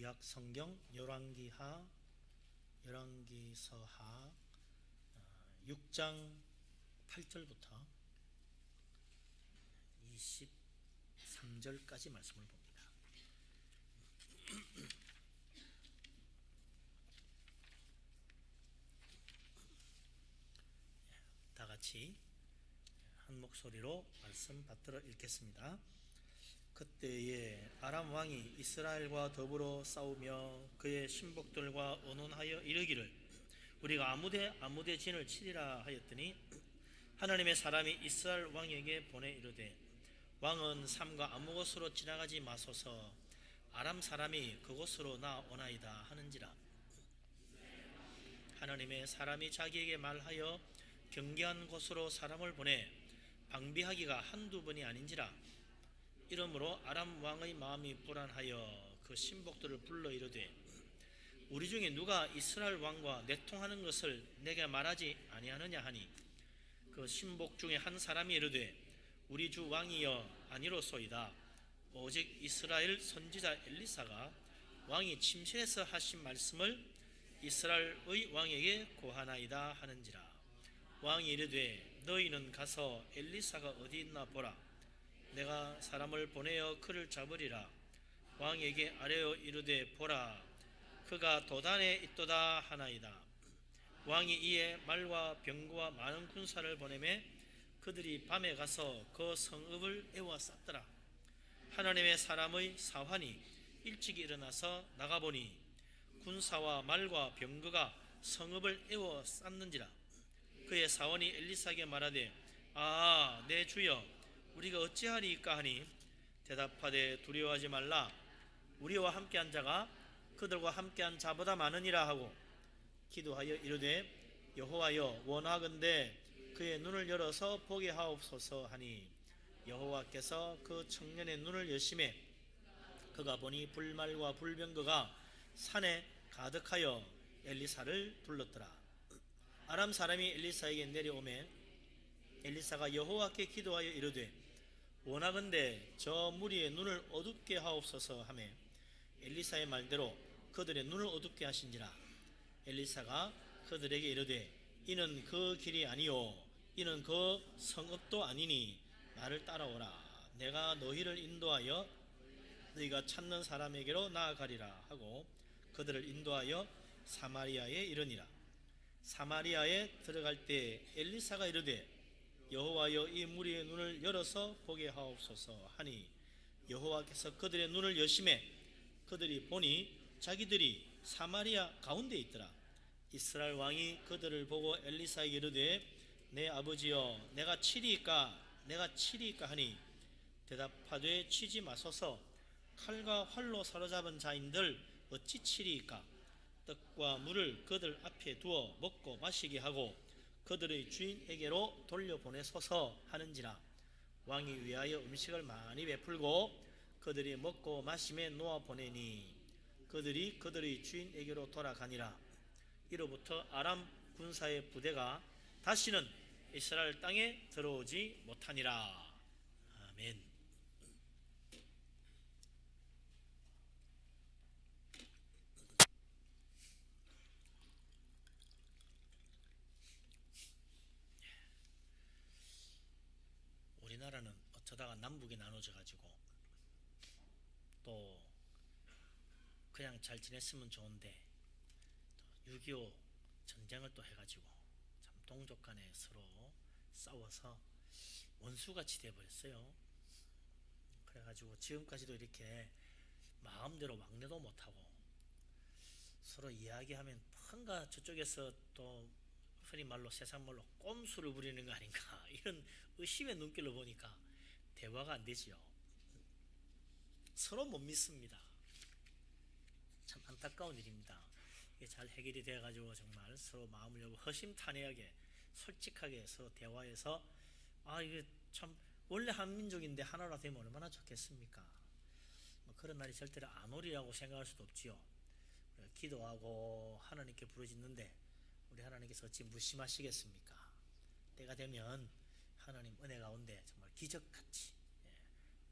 구약 성경 열왕기하 열왕기서하 6장 8절부터 23절까지 말씀을 봅니다. 다 같이 한 목소리로 말씀 받들어 읽겠습니다. 그때에 아람 왕이 이스라엘과 더불어 싸우며 그의 신복들과 언론하여 이르기를 우리가 아무데 진을 치리라 하였더니 하나님의 사람이 이스라엘 왕에게 보내 이르되 왕은 삼가 아무 곳으로 지나가지 마소서 아람 사람이 그곳으로 나오나이다 하는지라. 하나님의 사람이 자기에게 말하여 경계한 곳으로 사람을 보내 방비하기가 한두 번이 아닌지라. 이러므로 아람 왕의 마음이 불안하여 그 신복들을 불러 이르되 우리 중에 누가 이스라엘 왕과 내통하는 것을 내게 말하지 아니하느냐 하니 그 신복 중에 한 사람이 이르되 우리 주 왕이여 아니로소이다. 오직 이스라엘 선지자 엘리사가 왕이 침실에서 하신 말씀을 이스라엘의 왕에게 고하나이다 하는지라. 왕이 이르되 너희는 가서 엘리사가 어디 있나 보라. 내가 사람을 보내어 그를 잡으리라. 왕에게 아뢰어 이르되 보라 그가 도단에 있도다 하나이다. 왕이 이에 말과 병거와 많은 군사를 보내매 그들이 밤에 가서 그 성읍을 에워쌌더라. 하나님의 사람의 사환이 일찍 일어나서 나가보니 군사와 말과 병거가 성읍을 에워쌌는지라. 그의 사원이 엘리사에게 말하되 내 주여 우리가 어찌하리이까 하니 대답하되 두려워하지 말라. 우리와 함께한 자가 그들과 함께한 자보다 많으니라 하고 기도하여 이르되 여호와여 원하건대 그의 눈을 열어서 보게 하옵소서 하니 여호와께서 그 청년의 눈을 여심해 그가 보니 불말과 불병거가 산에 가득하여 엘리사를 불렀더라. 아람 사람이 엘리사에게 내려오매 엘리사가 여호와께 기도하여 이르되 원하건대 저 무리의 눈을 어둡게 하옵소서 하며 엘리사의 말대로 그들의 눈을 어둡게 하신지라. 엘리사가 그들에게 이르되 이는 그 길이 아니요 이는 그 성읍도 아니니 나를 따라오라. 내가 너희를 인도하여 너희가 찾는 사람에게로 나아가리라 하고 그들을 인도하여 사마리아에 이르니라. 사마리아에 들어갈 때 엘리사가 이르되 여호와여 이 무리의 눈을 열어서 보게 하옵소서 하니 여호와께서 그들의 눈을 여심해 그들이 보니 자기들이 사마리아 가운데 있더라. 이스라엘 왕이 그들을 보고 엘리사에게 이르되 내 아버지여 내가 치리이까 하니 대답하되 치지 마소서 칼과 활로 사로잡은 자인들 어찌 치리이까. 떡과 물을 그들 앞에 두어 먹고 마시게 하고 그들의 주인에게로 돌려보내소서 하는지라. 왕이 위하여 음식을 많이 베풀고 그들이 먹고 마심에 놓아 보내니 그들이 그들의 주인에게로 돌아가니라. 이로부터 아람 군사의 부대가 다시는 이스라엘 땅에 들어오지 못하니라. 아멘. 우리나라는 어쩌다가 남북이 나눠져 가지고 또 그냥 잘 지냈으면 좋은데 6.25 전쟁을 또 해가지고 참 동족 간에 서로 싸워서 원수같이 돼버렸어요. 그래가지고 지금까지도 이렇게 마음대로 왕래도 못하고 서로 이야기하면 뭔가 저쪽에서 또 흔히 말로 세상 말로 꼼수를 부리는 거 아닌가 이런 의심의 눈길로 보니까 대화가 안 되지요. 서로 못 믿습니다. 참 안타까운 일입니다. 이게 잘 해결이 돼가지고 정말 서로 마음을 열고 허심탄회하게 솔직하게 서로 대화해서 이게 참 원래 한민족인데 하나로 되면 얼마나 좋겠습니까. 그런 날이 절대로 안 오리라고 생각할 수도 없지요. 기도하고 하나님께 부르짖는데 우리 하나님께서 어찌 무심하시겠습니까. 때가 되면 하나님 은혜 가운데 정말 기적같이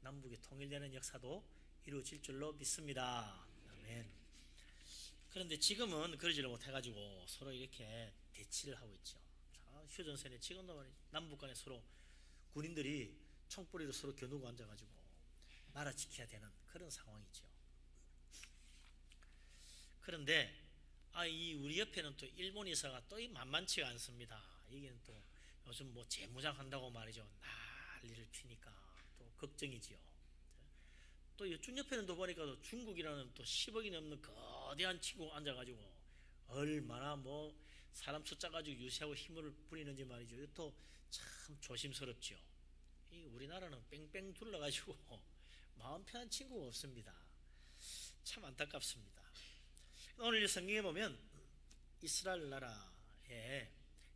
남북이 통일되는 역사도 이루어질 줄로 믿습니다. 아멘. 그런데 지금은 그러지를 못해가지고 서로 이렇게 대치를 하고 있죠. 휴전선에 지금도 말이죠. 남북 간에 서로 군인들이 총뿌리로 서로 겨누고 앉아가지고 나라 지켜야 되는 그런 상황이죠. 그런데 이 우리 옆에는 또 일본 이사가 또 만만치가 않습니다. 이게 또 요즘 뭐 재무장한다고 말이죠. 난리를 피니까 또 걱정이지요. 또 이쪽 옆에는 또 보니까 또 중국이라는 또 10억이 넘는 거대한 친구가 앉아가지고 얼마나 뭐 사람 숫자 가지고 유세하고 힘을 부리는지 말이죠. 이것도 참 조심스럽죠. 이 우리나라는 뺑뺑 둘러가지고 마음 편한 친구가 없습니다. 참 안타깝습니다. 오늘 성경에 보면 이스라엘 나라에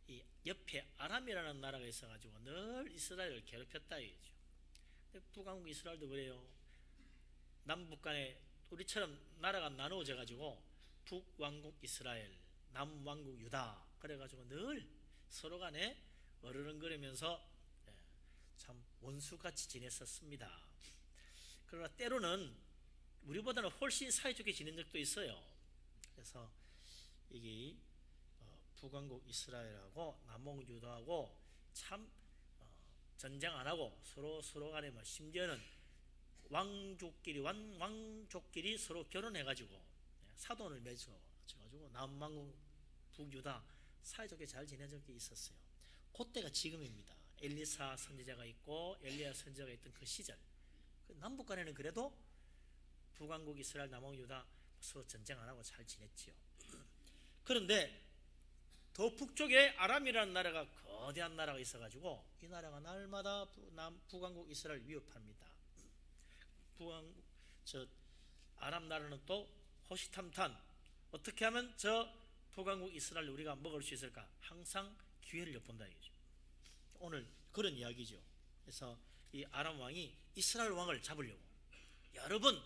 이 옆에 아람이라는 나라가 있어가지고 늘 이스라엘을 괴롭혔다 이거죠. 북왕국 이스라엘도 그래요. 남북 간에 우리처럼 나라가 나누어져 가지고 북왕국 이스라엘, 남왕국 유다 그래가지고 늘 서로 간에 어르렁거리면서 참 원수같이 지냈었습니다. 그러나 때로는 우리보다는 훨씬 사이좋게 지낸 적도 있어요. 그래서 이게 북왕국 이스라엘하고 남왕국 유다하고 참 전쟁 안 하고 서로 간에 심지어는 왕족끼리 서로 결혼해가지고 사돈을 맺어가지고 남왕국 북유다 사이좋게 잘 지낸 적이 있었어요. 그때가 지금입니다. 엘리사 선지자가 있고 엘리야 선지자가 있던 그 시절. 남북 간에는 그래도 북왕국 이스라엘 남왕국 유다 서로 전쟁 안 하고 잘 지냈지요. 그런데 더 북쪽에 아람이라는 나라가 거대한 나라가 있어가지고 이 나라가 날마다 북왕국 이스라엘 위협합니다. 아람 나라는 또 호시탐탐 어떻게 하면 저 북왕국 이스라엘 우리가 먹을 수 있을까 항상 기회를 엿본다 이거죠. 오늘 그런 이야기죠. 그래서 이 아람 왕이 이스라엘 왕을 잡으려고 여러 번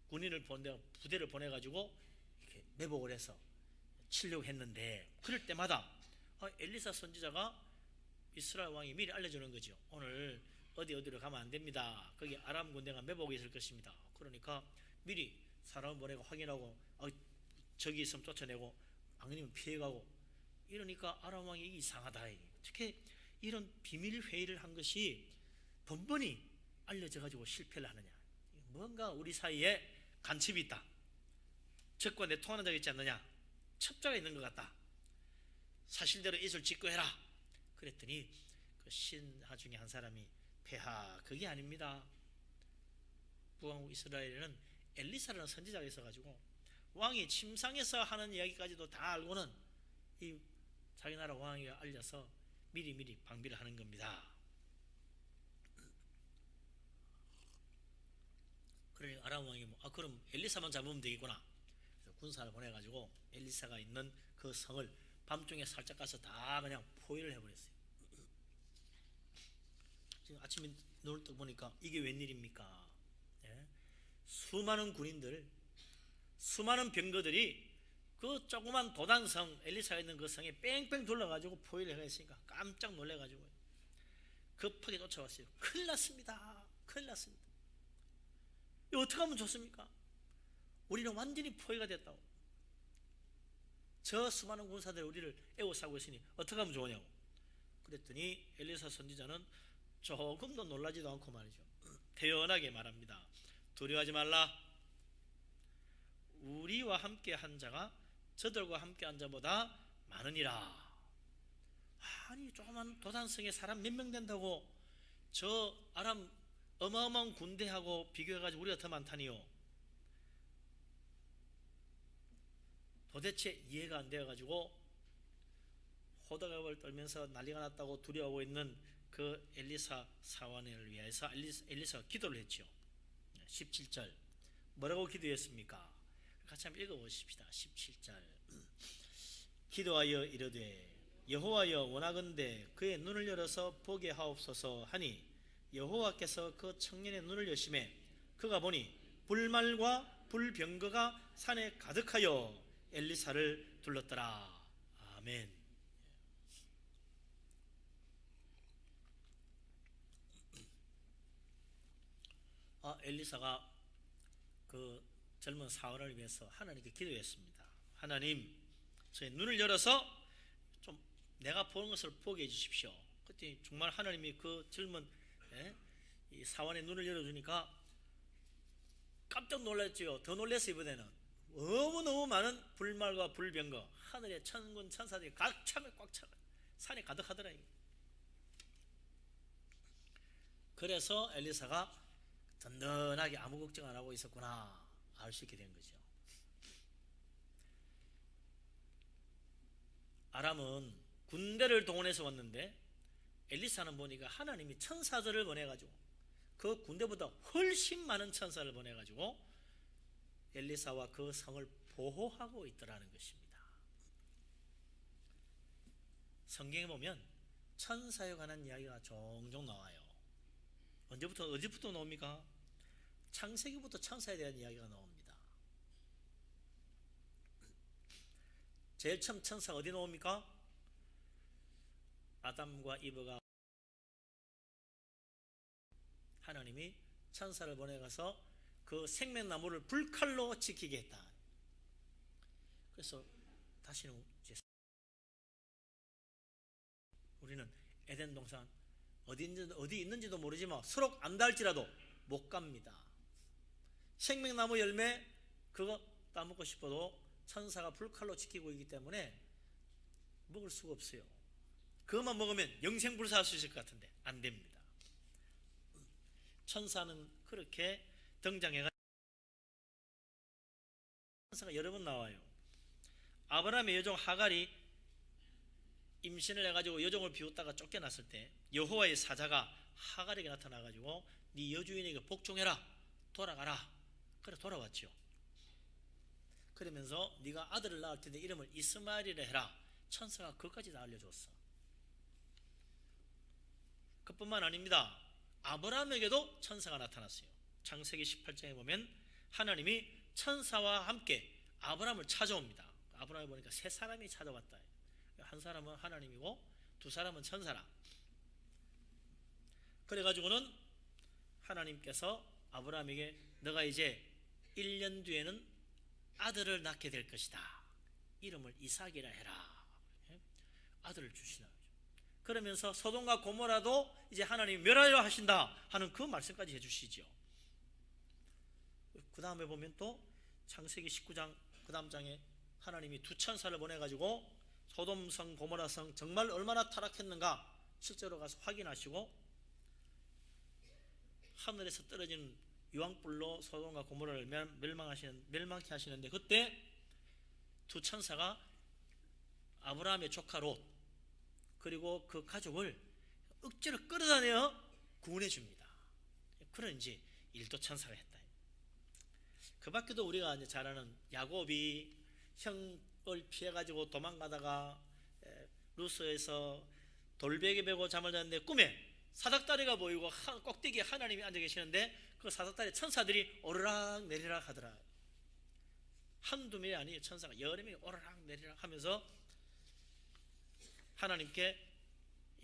부대를 보내가지고 이렇게 매복을 해서 치려고 했는데 그럴 때마다 엘리사 선지자가 이스라엘 왕이 미리 알려주는 거죠. 오늘 어디로 가면 안 됩니다. 거기 아람 군대가 매복이 있을 것입니다. 그러니까 미리 사람을 보내고 확인하고 저기 있으면 쫓아내고 아니면 피해가고 이러니까 아람 왕이 이상하다. 어떻게 이런 비밀 회의를 한 것이 번번이 알려져가지고 실패를 하느냐. 뭔가 우리 사이에 간첩이 있다. 적과 내통하는 자가 있지 않느냐. 첩자가 있는 것 같다. 사실대로 이슬 짓고 해라. 그랬더니 그 신하 중에 한 사람이 폐하 그게 아닙니다. 북왕국 이스라엘에는 엘리사라는 선지자가 있어가지고 왕이 침상에서 하는 이야기까지도 다 알고는 이 자기 나라 왕에게 알려서 미리 방비를 하는 겁니다. 그러니까 아람 왕이 그럼 엘리사만 잡으면 되겠구나. 그래서 군사를 보내가지고 엘리사가 있는 그 성을 밤중에 살짝 가서 다 그냥 포위를 해버렸어요. 지금 아침에 눈을 떠 보니까 이게 웬일입니까? 수많은 군인들, 수많은 병거들이 그 조그만 도단성 엘리사가 있는 그 성에 뺑뺑 둘러가지고 포위를 해갔으니까 깜짝 놀래가지고 급하게 쫓아왔어요. 큰일 났습니다. 이거 어떻게 하면 좋습니까? 우리는 완전히 포위가 됐다고. 저 수많은 군사들이 우리를 에워싸고 있으니 어떻게 하면 좋으냐고. 그랬더니 엘리사 선지자는 조금도 놀라지도 않고 말이죠. 태연하게 말합니다. 두려워하지 말라. 우리와 함께 한 자가 저들과 함께 한 자보다 많으니라. 아니 조그만 도단성에 사람 몇 명 된다고 저 아람 어마어마한 군대하고 비교해가지고 우리가 더 많다니요. 도대체 이해가 안 되어가지고 호들갑을 떨면서 난리가 났다고 두려워하고 있는 그 엘리사 사환을 위해서 엘리사가 기도를 했죠. 17절 뭐라고 기도했습니까? 같이 한번 읽어보십시다. 17절 기도하여 이르되 여호와여 원하건대 그의 눈을 열어서 보게 하옵소서 하니 여호와께서 그 청년의 눈을 여심해 그가 보니 불말과 불병거가 산에 가득하여 엘리사를 둘렀더라. 아멘. 엘리사가 그 젊은 사울을 위해서 하나님께 기도했습니다. 하나님, 저의 눈을 열어서 좀 내가 보는 것을 보게 해주십시오. 그때 정말 하나님이 그 젊은 이 사원의 눈을 열어주니까 깜짝 놀랐지요. 더 놀랐어요. 이번에는 너무너무 많은 불말과 불병거, 하늘의 천군 천사들이 꽉 차 산에 가득하더라. 그래서 엘리사가 든든하게 아무 걱정 안 하고 있었구나 알 수 있게 된 거죠. 아람은 군대를 동원해서 왔는데 엘리사는 보니까 하나님이 천사들을 보내가지고 그 군대보다 훨씬 많은 천사를 보내가지고 엘리사와 그 성을 보호하고 있더라는 것입니다. 성경에 보면 천사에 관한 이야기가 종종 나와요. 어디부터 나옵니까? 창세기부터 천사에 대한 이야기가 나옵니다. 제일 처음 천사가 어디 나옵니까? 아담과 이브가 하나님이 천사를 보내가서 그 생명나무를 불칼로 지키게 했다. 그래서 다시는 이제 우리는 에덴 동산 어디 있는지도 모르지만 서로 안다 할지라도 못 갑니다. 생명나무 열매 그거 따먹고 싶어도 천사가 불칼로 지키고 있기 때문에 먹을 수가 없어요. 그것만 먹으면 영생불사할 수 있을 것 같은데 안 됩니다. 천사는 그렇게 등장해가 천사가 여러 번 나와요. 아브라함의 여종 하갈이 임신을 해가지고 여종을 비웃다가 쫓겨났을 때 여호와의 사자가 하갈에게 나타나가지고 네 여주인에게 복종해라, 돌아가라. 그래 돌아왔죠. 그러면서 네가 아들을 낳을 텐데 이름을 이스마엘이라 해라. 천사가 그것까지 다 알려줬어. 그뿐만 아닙니다. 아브라함에게도 천사가 나타났어요. 창세기 18장에 보면 하나님이 천사와 함께 아브라함을 찾아옵니다. 아브라함이 보니까 세 사람이 찾아왔다. 한 사람은 하나님이고 두 사람은 천사라. 그래가지고는 하나님께서 아브라함에게 너가 이제 1년 뒤에는 아들을 낳게 될 것이다. 이름을 이삭이라 해라. 아들을 주시나. 그러면서 소돔과 고모라도 이제 하나님이 멸하려 하신다 하는 그 말씀까지 해주시죠. 그 다음에 보면 또 창세기 19장 그 다음 장에 하나님이 두 천사를 보내가지고 소돔성 고모라성 정말 얼마나 타락했는가 실제로 가서 확인하시고 하늘에서 떨어지는 유황불로 소돔과 고모라를 멸망케 하시는데 그때 두 천사가 아브라함의 조카 롯 그리고 그 가족을 억지로 끌어다녀 구원해 줍니다. 그런 이제 일도 천사가 했다. 그 밖에도 우리가 이제 잘 아는 야곱이 형을 피해가지고 도망가다가 루스에서 돌베개 베고 잠을 잤는데 꿈에 사닥다리가 보이고 꼭대기에 하나님이 앉아 계시는데 그 사닥다리 천사들이 오르락 내리락 하더라. 한두 명이 아니에요. 천사가 여러 명이 오르락 내리락 하면서 하나님께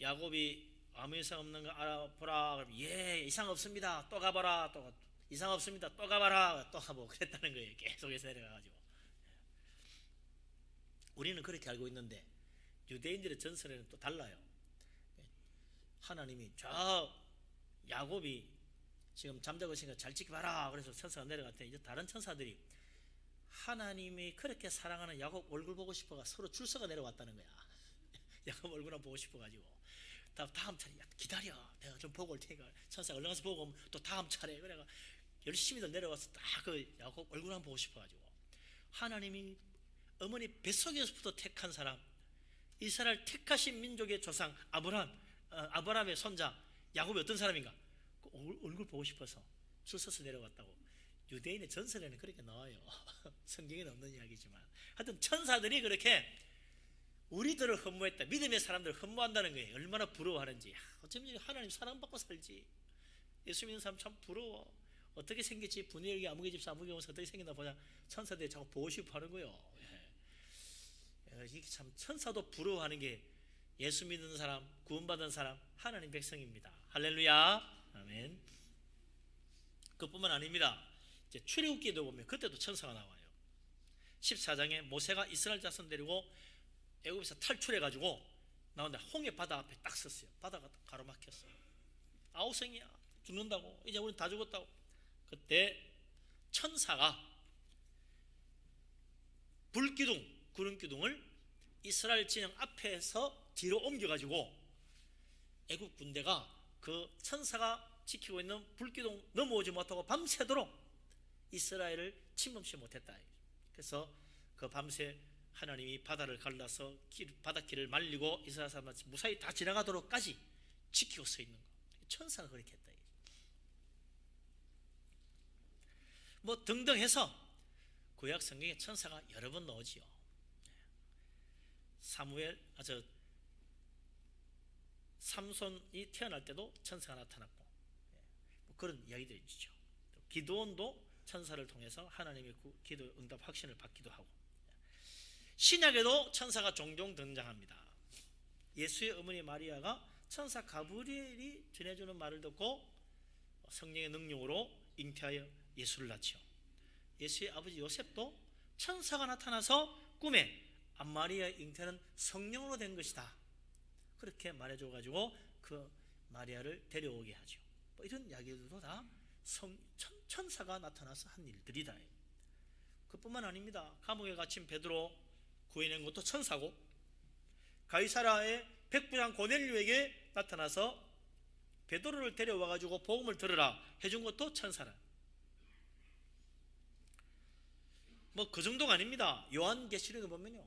야곱이 아무 이상 없는 거 알아보라. 그러면 예 이상 없습니다. 또 가봐라. 또 이상 없습니다. 또 가봐라. 또 가보고 그랬다는 거예요. 계속해서 내려가가지고 우리는 그렇게 알고 있는데 유대인들의 전설에는 또 달라요. 하나님이 저 야곱이 지금 잠자고 있으니까 잘 지켜봐라. 그래서 천사가 내려갔더니 이제 다른 천사들이 하나님이 그렇게 사랑하는 야곱 얼굴 보고 싶어가 서로 줄서가 내려왔다는 거야. 야곱 얼굴 한번 보고 싶어가지고 다음 차례 기다려 내가 좀 보고 올 테니까 천사가 얼른 가서 보고 오면 또 다음 차례 그래가 열심히들 내려와서 딱 그 야곱 얼굴 한번 보고 싶어가지고 하나님이 어머니 뱃속에서부터 택한 사람 이스라엘 택하신 민족의 조상 아브라함의 손자 야곱이 어떤 사람인가 그 얼굴 보고 싶어서 줄 서서 내려왔다고 유대인의 전설에는 그렇게 나와요. 성경에는 없는 이야기지만 하여튼 천사들이 그렇게 우리들을 흠모했다. 믿음의 사람들을 흠모한다는 거예요. 얼마나 부러워하는지. 어쩌면 하나님 사랑받고 살지. 예수 믿는 사람 참 부러워. 어떻게 생겼지? 분열기 아무개 집사 아무개 원사 어떻게 생겼나 보자. 천사들이 자꾸 보고 싶어 하는 거예요. 이게 참 천사도 부러워하는 게 예수 믿는 사람, 구원받은 사람, 하나님 백성입니다. 할렐루야. 아멘. 그뿐만 아닙니다. 이제 출애굽기도 보면 그때도 천사가 나와요. 14장에 모세가 이스라엘 자손 데리고 애굽에서 탈출해가지고 나온다. 홍해 바다 앞에 딱 섰어요. 바다가 가로막혔어요. 아우성이야, 죽는다고, 이제 우린 다 죽었다고. 그때 천사가 불기둥, 구름기둥을 이스라엘 진영 앞에서 뒤로 옮겨가지고 애굽 군대가 그 천사가 지키고 있는 불기둥 넘어오지 못하고 밤새도록 이스라엘을 침범치 못했다. 그래서 그 밤새 하나님이 바다를 갈라서 바닷길을 말리고 이스라엘 사람들 무사히 다 지나가도록까지 지키고 서 있는 거. 천사가 그렇게 했다. 뭐 등등 해서 구약 성경에 천사가 여러 번 나오지요. 삼손이 태어날 때도 천사가 나타났고, 뭐 그런 이야기들이 있죠. 기드온도 천사를 통해서 하나님의 기도 응답 확신을 받기도 하고, 신약에도 천사가 종종 등장합니다. 예수의 어머니 마리아가 천사 가브리엘이 전해주는 말을 듣고 성령의 능력으로 잉태하여 예수를 낳죠. 예수의 아버지 요셉도 천사가 나타나서 꿈에 마리아의 잉태는 성령으로 된 것이다, 그렇게 말해줘가지고 그 마리아를 데려오게 하죠. 뭐 이런 이야기들도 다 천사가 나타나서 한 일들이다. 그뿐만 아닙니다. 감옥에 갇힌 베드로 구해낸 것도 천사고, 가이사라의 백부장 고넬료에게 나타나서 베드로를 데려와가지고 복음을 들으라 해준 것도 천사라. 뭐 그 정도가 아닙니다. 요한계시록에 보면요,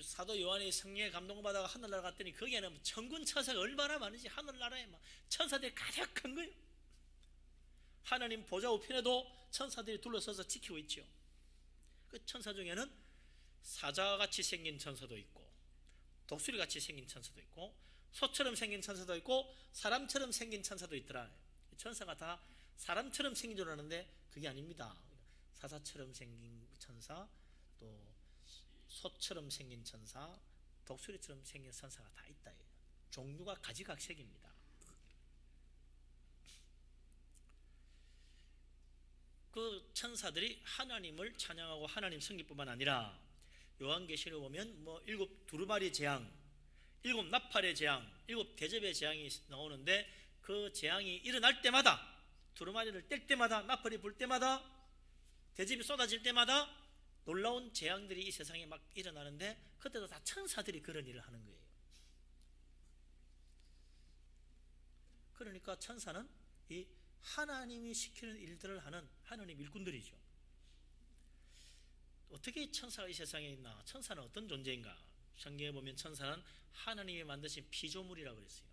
사도 요한이 성령의 감동받아가 하늘나라 갔더니 거기에는 천군 천사가 얼마나 많은지, 하늘나라에 막 천사들이 가득한 거예요. 하나님 보좌 우편에도 천사들이 둘러서서 지키고 있죠. 그 천사 중에는 사자같이 생긴 천사도 있고, 독수리같이 생긴 천사도 있고, 소처럼 생긴 천사도 있고, 사람처럼 생긴 천사도 있더라. 천사가 다 사람처럼 생긴 줄 아는데 그게 아닙니다. 사자처럼 생긴 천사, 또 소처럼 생긴 천사, 독수리처럼 생긴 천사가 다 있다. 종류가 가지각색입니다. 그 천사들이 하나님을 찬양하고 하나님 섬기뿐만 아니라 요한계시록 보면 뭐 7 두루마리 재앙, 7 나팔의 재앙, 7 대접의 재앙이 나오는데, 그 재앙이 일어날 때마다, 두루마리를 뗄 때마다, 나팔이 불 때마다, 대접이 쏟아질 때마다 놀라운 재앙들이 이 세상에 막 일어나는데, 그때도 다 천사들이 그런 일을 하는 거예요. 그러니까 천사는 이 하나님이 시키는 일들을 하는 하나님 일꾼들이죠. 어떻게 천사가 이 세상에 있나? 천사는 어떤 존재인가? 성경에 보면 천사는 하나님이 만드신 피조물이라고 그랬어요.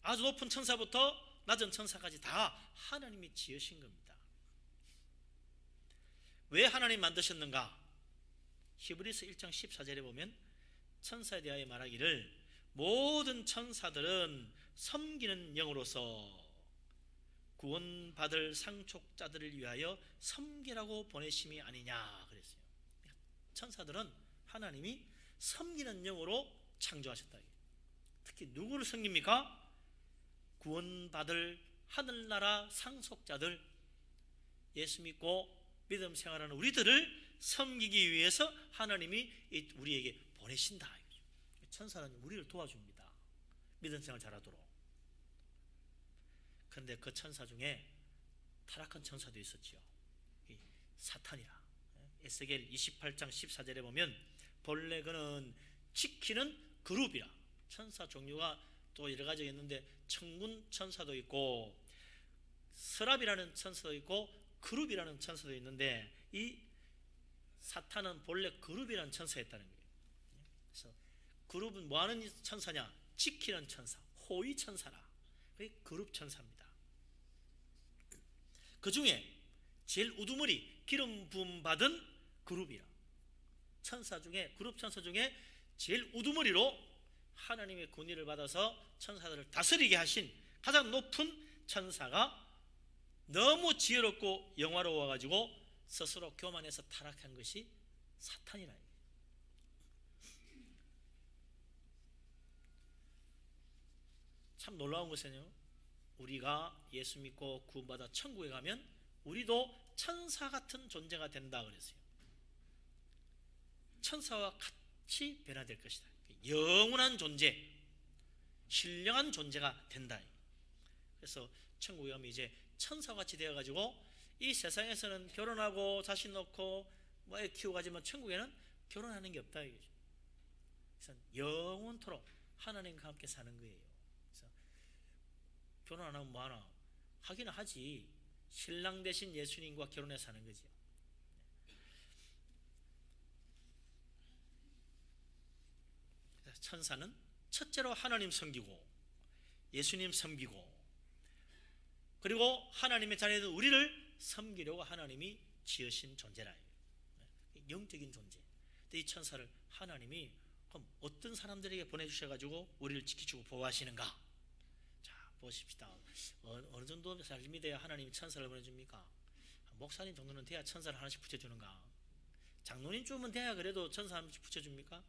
아주 높은 천사부터 낮은 천사까지 다 하나님이 지으신 겁니다. 왜 하나님 만드셨는가? 히브리서 1장 14절에 보면 천사에 대하여 말하기를 모든 천사들은 섬기는 영으로서 구원받을 상속자들을 위하여 섬기라고 보내심이 아니냐 그랬어요. 천사들은 하나님이 섬기는 영으로 창조하셨다. 특히 누구를 섬깁니까? 구원받을 하늘나라 상속자들, 예수 믿고 믿음 생활하는 우리들을 섬기기 위해서 하나님이 우리에게 보내신다. 천사는 우리를 도와줍니다. 믿음 생활 잘하도록. 그런데 그 천사 중에 타락한 천사도 있었죠. 사탄이라. 에스겔 28장 14절에 보면 본래 그는 지키는 그룹이라. 천사 종류가 또 여러 가지가 있는데 천군 천사도 있고 서랍이라는 천사도 있고 그룹이라는 천사도 있는데, 이 사탄은 본래 그룹이라는 천사였다는 거예요. 그래서 그룹은 뭐하는 천사냐? 지키는 천사, 호위 천사라. 그게 그룹 천사입니다. 그 중에 제일 우두머리 기름 부음 받은 그룹이라. 천사 중에, 그룹 천사 중에 제일 우두머리로 하나님의 권위를 받아서 천사들을 다스리게 하신 가장 높은 천사가 너무 지혜롭고 영화로워가지고 스스로 교만해서 타락한 것이 사탄이라. 참 놀라운 것은요, 우리가 예수 믿고 구원받아 천국에 가면 우리도 천사 같은 존재가 된다 그랬어요. 천사와 같이 변화될 것이다. 영원한 존재, 신령한 존재가 된다. 그래서 천국에 가면 이제 천사와 같이 되어가지고 이 세상에서는 결혼하고 자식 놓고 뭐 애 키우고 하지만 천국에는 결혼하는 게 없다 이거죠. 그래서 영원토록 하나님과 함께 사는 거예요. 그래서 결혼 안 하면 뭐하나? 하기는 하지. 신랑 대신 예수님과 결혼해 사는 거죠. 천사는 첫째로 하나님 섬기고 예수님 섬기고 그리고 하나님의 자녀들 우리를 섬기려고 하나님이 지으신 존재라. 영적인 존재. 근데 이 천사를 하나님이 그럼 어떤 사람들에게 보내주셔가지고 우리를 지키시고 보호하시는가? 자, 보십시다. 어느 정도 삶이 돼야 하나님이 천사를 보내줍니까? 목사님 정도는 돼야 천사를 하나씩 붙여주는가? 장로님쯤은 돼야 그래도 천사 하나씩 붙여줍니까?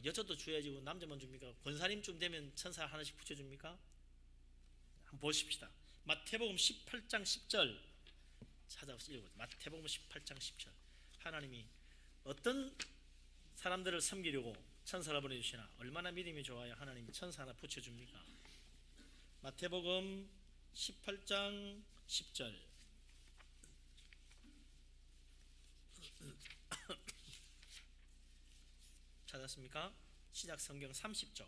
여자도 줘야지 남자만 줍니까? 권사님쯤 되면 천사 하나씩 붙여줍니까? 한번 보십시다. 마태복음 18장 10절 찾아서 읽어보세요. 마태복음 18장 10절. 하나님이 어떤 사람들을 섬기려고 천사를 보내주시나? 얼마나 믿음이 좋아야 하나님이 천사 하나 붙여줍니까? 마태복음 18장 10절. 찾았습니까? 시작 성경 30쪽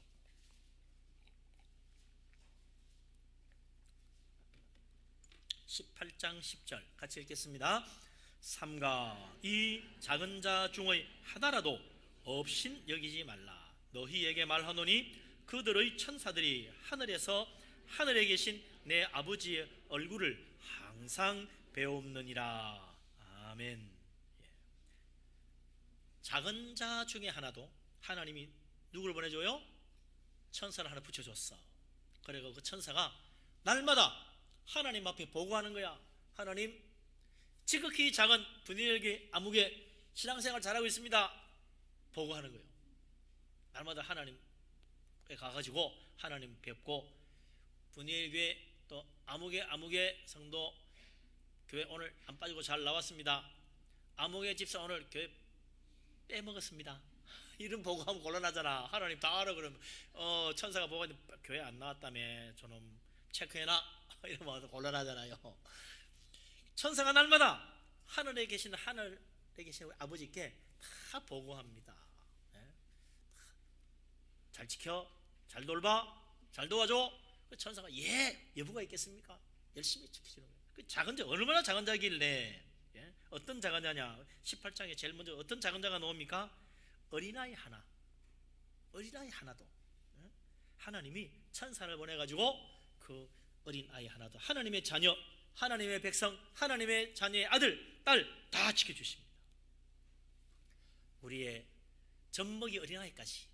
18장 10절 같이 읽겠습니다. 삼가 이 작은 자 중의 하나라도 없인 여기지 말라. 너희에게 말하노니 그들의 천사들이 하늘에서 하늘에 계신 내 아버지의 얼굴을 항상 배옵느니라. 아멘. 작은 자 중에 하나도 하나님이 누구를 보내줘요? 천사를 하나 붙여줬어. 그리고 그 천사가 날마다 하나님 앞에 보고하는 거야. 하나님, 지극히 작은 분이엘기 아무개 신앙생활 잘하고 있습니다. 보고하는 거예요. 날마다 하나님에 가가지고 하나님 뵙고 분이엘교회 또 아무개 성도 교회 오늘 안 빠지고 잘 나왔습니다. 아무개 집사 오늘 교회 빼먹었습니다. 이런 보고하면 곤란하잖아. 하나님 다 알아. 그러면 천사가 보고하는데 교회 안 나왔다며 저놈 체크해놔. 이러면 곤란하잖아요. 천사가 날마다 하늘에 계신 아버지께 다 보고합니다. 잘 지켜, 잘 돌봐, 잘 도와줘. 그 천사가 여부가 있겠습니까? 열심히 지키시는 거예요. 그 작은 자 얼마나 작은 자길래? 어떤 작은 자냐? 18장에 제일 먼저 어떤 작은 자가 나옵니까? 어린아이 하나. 어린아이 하나도 하나님이 천사를 보내가지고 그 어린아이 하나도 하나님의 자녀, 하나님의 백성, 하나님의 자녀의 아들, 딸 다 지켜주십니다. 우리의 젖먹이 어린아이까지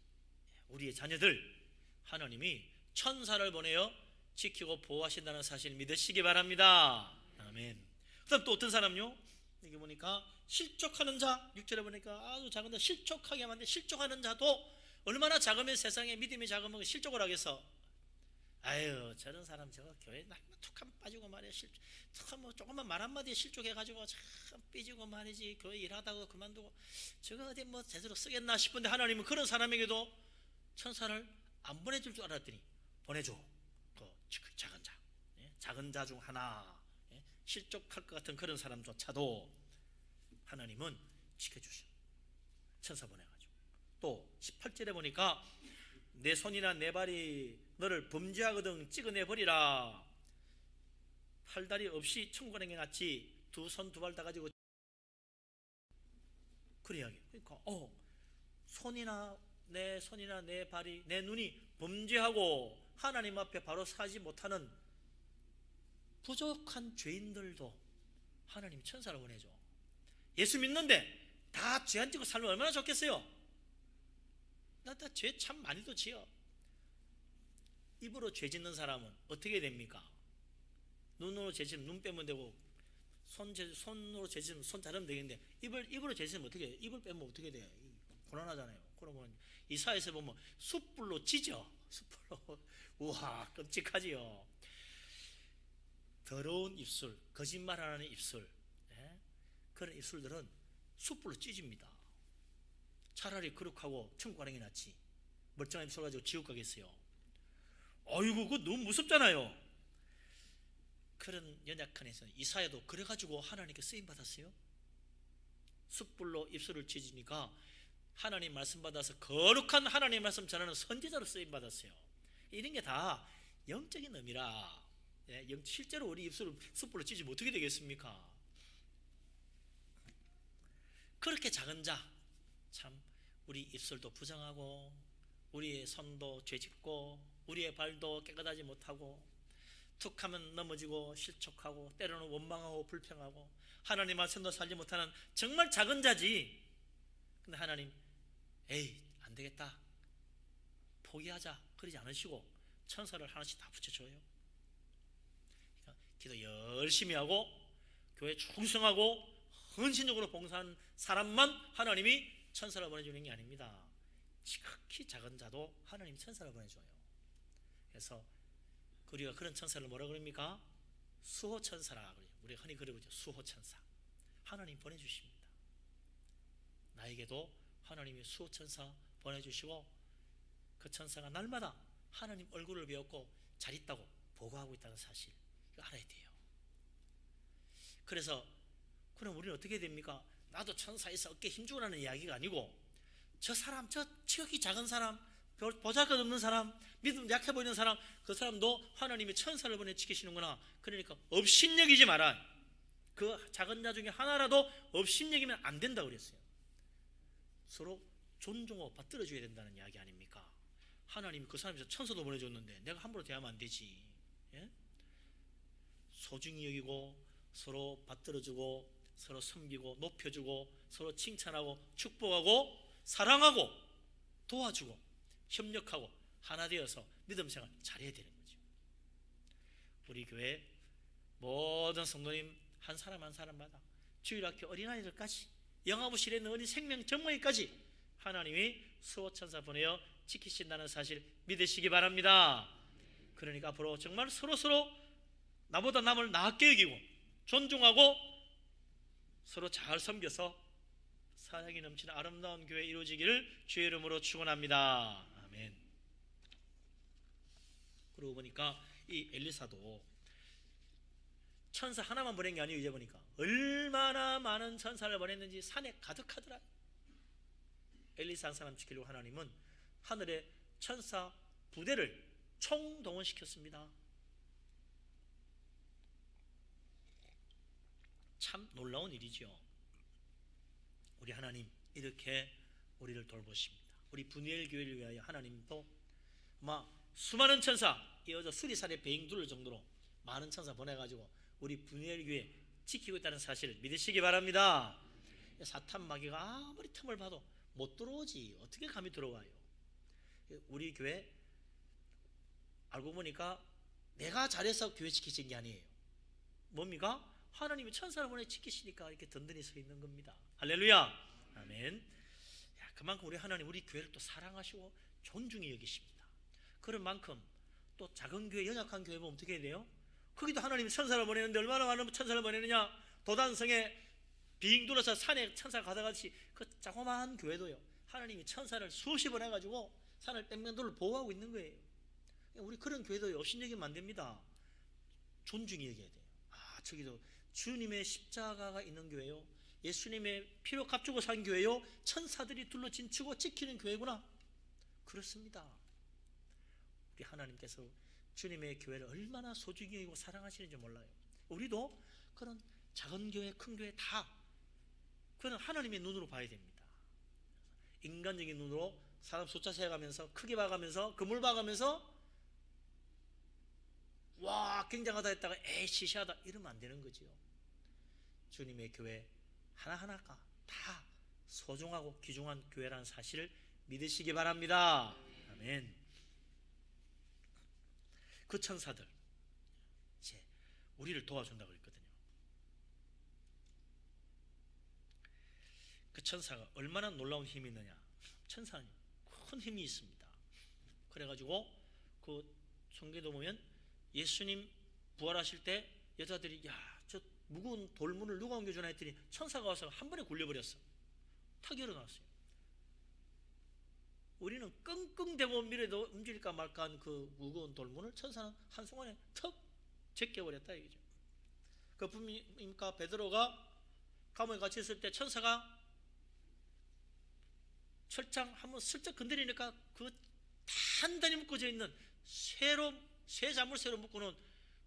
우리의 자녀들 하나님이 천사를 보내어 지키고 보호하신다는 사실 믿으시기 바랍니다. 아멘. 그 다음 또 어떤 사람요? 여기 보니까 실족하는 자 6절에 보니까 아주 작은 자 실족하게 하면 실족하는 자도 얼마나 작으면 세상에 믿음이 작으면 실족을 하겠어. 아유 저런 사람 저거 교회 툭 하면 빠지고 말이야. 툭 하면 조금만 말 한마디에 실족해가지고 참 삐지고 말이지. 교회 일하다가 그만두고 저거 어디 뭐 제대로 쓰겠나 싶은데 하나님은 그런 사람에게도 천사를 안 보내줄 줄 알았더니 보내줘. 그 작은 자, 작은 자 중 하나, 실족할 것 같은 그런 사람조차도 하나님은 지켜주셔. 천사 보내가지고. 또 18절에 보니까 내 손이나 내 발이 너를 범죄하거든 찍어내버리라. 팔다리 없이 천국에 놨지 두 손 두 발 다 가지고 그래야 해. 그러니까 손이나 내 발이 내 눈이 범죄하고 하나님 앞에 바로 서지 못하는 부족한 죄인들도 하나님 천사를 보내줘. 예수 믿는데 다 죄 안 짓고 살면 얼마나 좋겠어요. 나 죄 참 많이도 지어. 입으로 죄 짓는 사람은 어떻게 됩니까? 눈으로 죄 짓으면 눈 빼면 되고 손으로 죄 짓으면 손 자르면 되겠는데 입으로 죄 짓으면 어떻게 해? 입을 빼면 어떻게 돼? 고난하잖아요. 그러면 이사에서 보면 숯불로 찢어. 숯불로. 우와 끔찍하지요. 더러운 입술, 거짓말하는 입술, 그런 입술들은 숯불로 찢습니다. 차라리 거룩하고 천국 가는 게 낫지. 멀쩡한 입술 가지고 지옥 가겠어요. 아이고, 그거 너무 무섭잖아요. 그런 연약한 에서 이사야도 그래가지고 하나님께 쓰임 받았어요. 숯불로 입술을 찢으니까 하나님 말씀 받아서 거룩한 하나님 말씀 전하는 선지자로 쓰임 받았어요. 이런 게 다 영적인 의미라. 실제로 우리 입술을 숯불로 찢으면 어떻게 되겠습니까? 그렇게 작은 자, 참 우리 입술도 부정하고 우리의 손도 죄짓고 우리의 발도 깨끗하지 못하고 툭하면 넘어지고 실족하고 때로는 원망하고 불평하고 하나님 말씀도 살지 못하는 정말 작은 자지. 근데 하나님 에이 안되겠다 포기하자 그러지 않으시고 천사를 하나씩 다 붙여줘요. 그러니까 기도 열심히 하고 교회 충성하고 헌신적으로 봉사한 사람만 하나님이 천사를 보내주는 게 아닙니다. 지극히 작은 자도 하나님이 천사를 보내줘요. 그래서 우리가 그런 천사를 뭐라 그럽니까? 수호천사라 그래요. 우리가 흔히 그러죠. 수호천사. 하나님 보내주십니다. 나에게도 하나님이 수호천사 보내주시고 그 천사가 날마다 하나님 얼굴을 배웠고 잘 있다고 보고하고 있다는 사실 이거 알아야 돼요. 그래서 그럼 우리는 어떻게 됩니까? 나도 천사 있어 어깨 힘주고 라는 이야기가 아니고 저 사람, 저 지극히 작은 사람, 보잘것없는 사람, 믿음 약해 보이는 사람, 그 사람도 하나님이 천사를 보내 지키시는구나. 그러니까 업신여기지 마라. 그 작은 자 중에 하나라도 업신여기면 안 된다고 그랬어요. 서로 존중하고 받들어줘야 된다는 이야기 아닙니까? 하나님이 그 사람에서 천사도 보내줬는데 내가 함부로 대하면 안 되지. 소중히 여기고 서로 받들어주고 서로 섬기고 높여주고 서로 칭찬하고 축복하고 사랑하고 도와주고 협력하고 하나 되어서 믿음 생활 잘해야 되는 거죠. 우리 교회 모든 성도님 한 사람 한 사람마다 주일학교 어린아이들까지 영아부실에 있는 어린 생명 전무이까지 하나님이 수호천사 보내어 지키신다는 사실 믿으시기 바랍니다. 그러니까 앞으로 정말 서로 나보다 남을 낮게 여기고 존중하고 서로 잘 섬겨서 사랑이 넘치는 아름다운 교회 이루어지기를 주의 이름으로 축원합니다. 아멘. 그러고 보니까 이 엘리사도 천사 하나만 보낸 게 아니에요. 이제 보니까 얼마나 많은 천사를 보냈는지 산에 가득하더라. 엘리사 한 사람 지키려고 하나님은 하늘의 천사 부대를 총동원시켰습니다. 참 놀라운 일이죠. 우리 하나님 이렇게 우리를 돌보십니다. 우리 분이엘 교회를 위하여 하나님도 수많은 천사 이어져 수리산에 배행 둘 정도로 많은 천사 보내가지고 우리 분이엘 교회 지키고 있다는 사실을 믿으시기 바랍니다. 사탄 마귀가 아무리 틈을 봐도 못 들어오지 어떻게 감히 들어와요. 우리 교회 알고 보니까 내가 잘해서 교회 지키신 게 아니에요. 뭡니까? 하나님이 천사를 보내 지키시니까 이렇게 든든히 서 있는 겁니다. 할렐루야. 아멘. 그만큼 우리 하나님 우리 교회를 또 사랑하시고 존중히 여기십니다. 그런 만큼 또 작은 교회 연약한 교회 보면 어떻게 해야 돼요? 거기도 하나님이 천사를 보내는데 얼마나 많은 천사를 보내느냐. 도단성에 빙 둘러서 산에 천사가 가다같이 그 자그마한 교회도요 하나님이 천사를 수없이 보내가지고 산을 뺑뺑돌로 보호하고 있는 거예요. 우리 그런 교회도 업신여기면 안 됩니다. 존중히 여겨야 돼요. 저기도 주님의 십자가가 있는 교회요, 예수님의 피로 값주고 산 교회요, 천사들이 둘러진치고 지키는 교회구나. 그렇습니다. 우리 하나님께서 주님의 교회를 얼마나 소중히 여기고 사랑하시는지 몰라요. 우리도 그런 작은 교회 큰 교회 다 그건 하나님의 눈으로 봐야 됩니다. 인간적인 눈으로 사람 숫자 세어가면서 크게 봐가면서 그물 봐가면서 와 굉장하다 했다가 에이 시시하다 이러면 안 되는 거지요. 주님의 교회 하나하나가 다 소중하고 귀중한 교회라는 사실을 믿으시기 바랍니다. 아멘. 그 천사들 이제 우리를 도와준다고 했거든요. 그 천사가 얼마나 놀라운 힘이 있느냐. 천사는 큰 힘이 있습니다. 그래가지고 그 성경에 보면 예수님 부활하실 때 여자들이 야, 저 무거운 돌문을 누가 옮겨주나 했더니 천사가 와서 한 번에 굴려버렸어. 탁 일어났어요. 우리는 끙끙대고 밀어도 움직일까 말까 한 그 무거운 돌문을 천사는 한순간에 턱 제껴버렸다 이거죠. 그뿐입니까? 베드로가 감옥에 갇혀 있을 때 천사가 철장 한번 슬쩍 건드리니까 그 단단히 묶어져 있는 새 자물쇠로 묶어놓은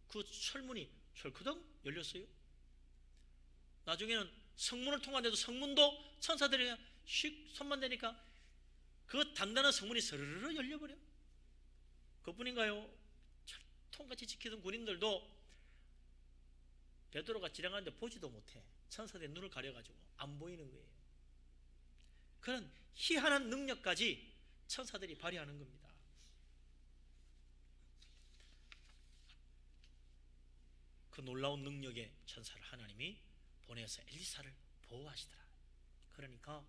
그 철문이 철크덩 열렸어요. 나중에는 성문을 통과해도 성문도 천사들이 그냥 슉 손만 대니까 그 단단한 성문이 스르르 열려버려. 그뿐인가요? 철통같이 지키던 군인들도 베드로가 지나가는데 보지도 못해. 천사들의 눈을 가려가지고 안 보이는 거예요. 그런 희한한 능력까지 천사들이 발휘하는 겁니다. 그 놀라운 능력의 천사를 하나님이 보내서 엘리사를 보호하시더라. 그러니까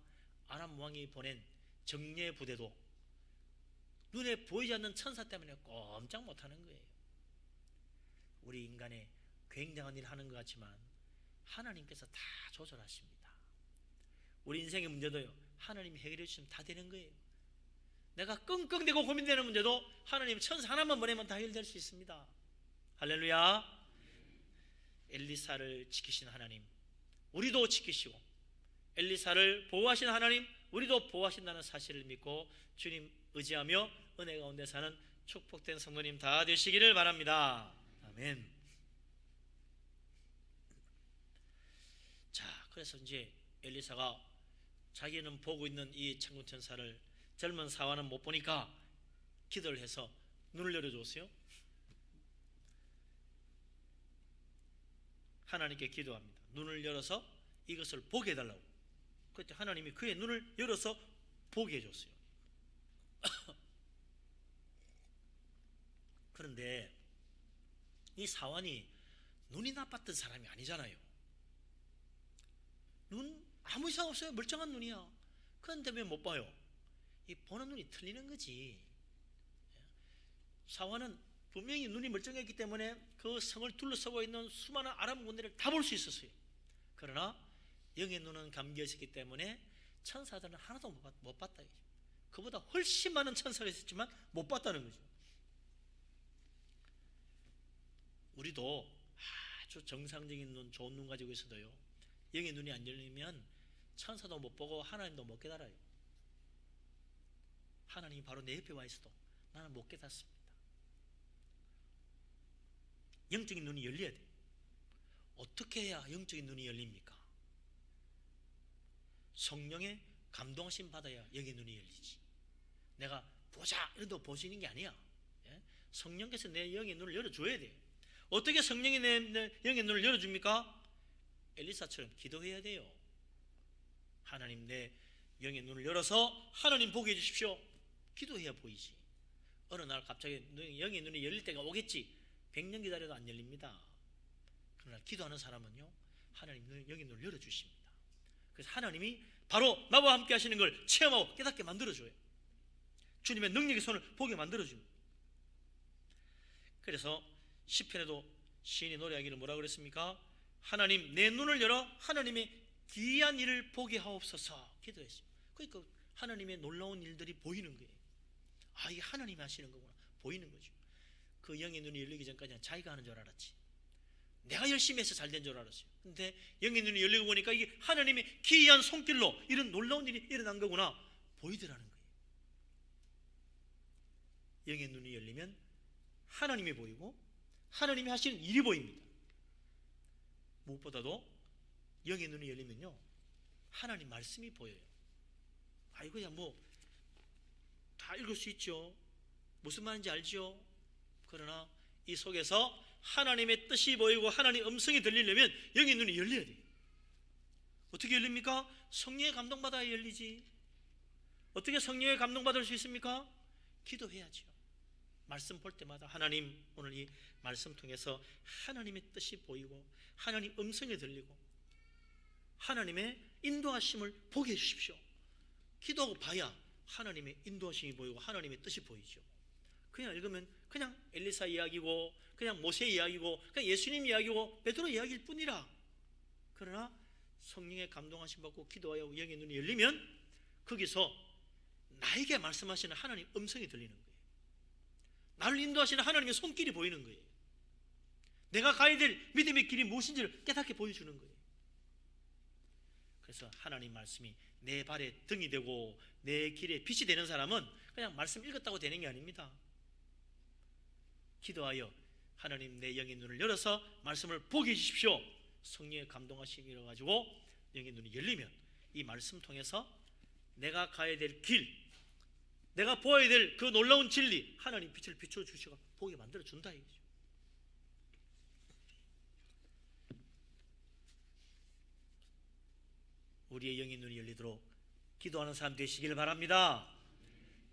아람 왕이 보낸 정예 부대도 눈에 보이지 않는 천사 때문에 꼼짝 못하는 거예요. 우리 인간의 굉장한 일을 하는 것 같지만 하나님께서 다 조절하십니다. 우리 인생의 문제도요, 하나님이 해결해 주시면 다 되는 거예요. 내가 끙끙대고 고민되는 문제도 하나님 천사 하나만 보내면 다 해결될 수 있습니다. 할렐루야. 엘리사를 지키신 하나님, 우리도 지키시고 엘리사를 보호하신 하나님, 우리도 보호하신다는 사실을 믿고 주님 의지하며 은혜 가운데 사는 축복된 성도님 다 되시기를 바랍니다. 아멘. 자, 그래서 이제 엘리사가 자기는 보고 있는 이 천군 천사를 젊은 사화는 못 보니까 기도를 해서 눈을 열어줬어요. 하나님께 기도합니다. 눈을 열어서 이것을 보게 해달라고. 그때 하나님이 그의 눈을 열어서 보게 해줬어요. 그런데 이 사환이 눈이 나빴던 사람이 아니잖아요. 눈 아무 이상 없어요. 멀쩡한 눈이야. 그런데 왜 못 봐요? 이 보는 눈이 틀리는 거지. 사환은 분명히 눈이 멀쩡했기 때문에 그 성을 둘러싸고 있는 수많은 아람 군대를 다 볼 수 있었어요. 그러나 영의 눈은 감겨 있었기 때문에 천사들은 하나도 못 봤다. 그보다 훨씬 많은 천사가 있었지만 못 봤다는 거죠. 우리도 아주 정상적인 눈, 좋은 눈 가지고 있어도요, 영의 눈이 안 열리면 천사도 못 보고 하나님도 못 깨달아요. 하나님이 바로 내 옆에 와 있어도 나는 못 깨닫습니다. 영적인 눈이 열려야 돼요. 어떻게 해야 영적인 눈이 열립니까? 성령의 감동하심 받아야 영의 눈이 열리지. 내가 보자 이래도 보시는 게 아니야. 성령께서 내 영의 눈을 열어줘야 돼요. 어떻게 성령이 내 영의 눈을 열어줍니까? 엘리사처럼 기도해야 돼요. 하나님, 내 영의 눈을 열어서 하나님 보게 해주십시오. 기도해야 보이지. 어느 날 갑자기 영의 눈이 열릴 때가 오겠지. 100년 기다려도 안 열립니다. 그러나 기도하는 사람은요, 하나님 영의 눈을 열어주십니다. 그래서 하나님이 바로 나와 함께 하시는 걸 체험하고 깨닫게 만들어줘요. 주님의 능력의 손을 보게 만들어줍니다. 그래서 시편에도 시인이 노래하기를 뭐라고 그랬습니까? 하나님, 내 눈을 열어 하나님의 귀한 일을 보게 하옵소서 기도했어요. 그러니까 하나님의 놀라운 일들이 보이는 거예요. 아, 이게 하나님이 하시는 거구나 보이는 거죠. 그 영의 눈이 열리기 전까지는 자기가 하는 줄 알았지. 내가 열심히 해서 잘 된 줄 알았어요. 근데 영의 눈이 열리고 보니까 이게 하나님의 기이한 손길로 이런 놀라운 일이 일어난 거구나 보이더라는 거예요. 영의 눈이 열리면 하나님이 보이고 하나님이 하시는 일이 보입니다. 무엇보다도 영의 눈이 열리면요, 하나님 말씀이 보여요. 아, 이거야 뭐 다 읽을 수 있죠. 무슨 말인지 알죠. 그러나 이 속에서 하나님의 뜻이 보이고 하나님의 음성이 들리려면 영의 눈이 열려야 돼요. 어떻게 열립니까? 성령의 감동받아야 열리지. 어떻게 성령의 감동받을 수 있습니까? 기도해야죠. 말씀 볼 때마다 하나님, 오늘 이 말씀 통해서 하나님의 뜻이 보이고 하나님 음성이 들리고 하나님의 인도하심을 보게 해주십시오. 기도하고 봐야 하나님의 인도하심이 보이고 하나님의 뜻이 보이죠. 그냥 읽으면 그냥 엘리사 이야기고 그냥 모세 이야기고 그냥 예수님 이야기고 베드로 이야기일 뿐이라. 그러나 성령의 감동하심 받고 기도하여 영의 눈이 열리면 거기서 나에게 말씀하시는 하나님 음성이 들리는 거예요. 나를 인도하시는 하나님의 손길이 보이는 거예요. 내가 가야 될 믿음의 길이 무엇인지를 깨닫게 보여주는 거예요. 그래서 하나님 말씀이 내 발에 등이 되고 내 길에 빛이 되는 사람은 그냥 말씀 읽었다고 되는 게 아닙니다. 기도하여 하나님 내 영의 눈을 열어서 말씀을 보게 해주십시오. 성령의 감동하심이라 가지고 영의 눈이 열리면 이 말씀 통해서 내가 가야 될 길, 내가 보아야 될 그 놀라운 진리, 하나님 빛을 비춰주시고 보게 만들어준다 이거죠. 우리의 영의 눈이 열리도록 기도하는 사람 되시길 바랍니다.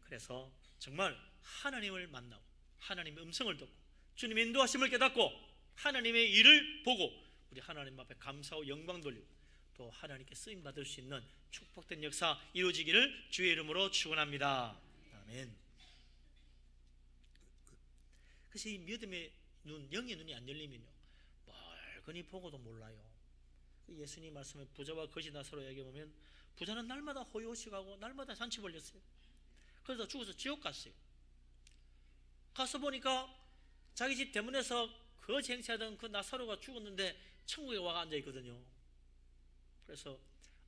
그래서 정말 하나님을 만나고 하나님의 음성을 듣고 주님의 인도하심을 깨닫고 하나님의 일을 보고 우리 하나님 앞에 감사하고 영광 돌리고 또 하나님께 쓰임받을 수 있는 축복된 역사 이루어지기를 주의 이름으로 축원합니다. 아멘. 그래서 이 믿음의 눈, 영의 눈이 안 열리면요 멀거니 보고도 몰라요. 예수님 말씀에 부자와 거지 나사로 얘기해보면 부자는 날마다 호요식하고 날마다 잔치 벌렸어요. 그래서 죽어서 지옥 갔어요. 가서 보니까 자기 집 대문에서 거지 행세하던 그 나사로가 죽었는데 천국에 와가 앉아있거든요. 그래서